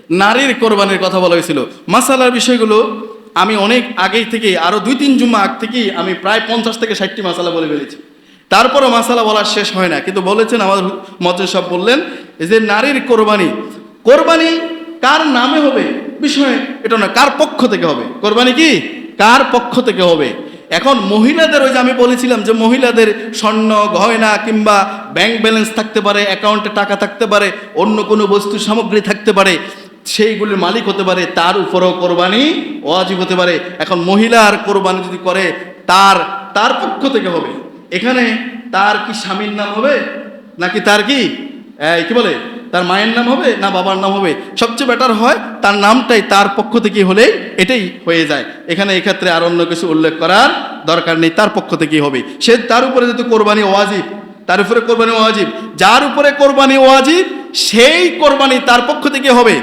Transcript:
নারীর কোরবানির কথা বলা হয়েছিল। মাসালার বিষয়গুলো আমি অনেক আগেই থেকে, আরও 2-3 জুম্মা আগ থেকেই আমি প্রায় 50 থেকে 60টি মাসালা বলে ফেলেছি। তারপরও মাসালা বলার শেষ হয় না, কিন্তু বলেছেন আমাদের মজ্জেদ সাহেব বললেন যে নারীর কোরবানি, কোরবানি কার নামে হবে বিষয়ে এটা না, কার পক্ষ থেকে হবে কোরবানি, কি কার পক্ষ থেকে হবে। এখন মহিলাদের, ওই যে আমি বলেছিলাম যে মহিলাদের স্বর্ণ গয়না কিংবা ব্যাংক ব্যালেন্স থাকতে পারে, অ্যাকাউন্টে টাকা থাকতে পারে, অন্য কোনো বস্তু সামগ্রী থাকতে পারে, সেইগুলির মালিক হতে পারে, তার উপরেও কোরবানি ওয়াজিব হতে পারে। এখন মহিলার কোরবানি যদি করে তার তার পক্ষ থেকে হবে। এখানে তার কি স্বামীর নাম হবে, নাকি তার কি বলে তার মায়ের নাম হবে, না বাবার নাম হবে? সবচেয়ে বেটার হয় তার নামটাই তার পক্ষ থেকে হলেই এটাই হয়ে যায়। এখানে এক্ষেত্রে আর অন্য কিছু উল্লেখ করার দরকার নেই, তার পক্ষ থেকেই হবে। সে তার উপরে যেহেতু কোরবানি ওয়াজিব, তার উপরে কোরবানি ওয়াজিব, যার উপরে কোরবানি ওয়াজিব সেই কোরবানি তার পক্ষ থেকে হবে।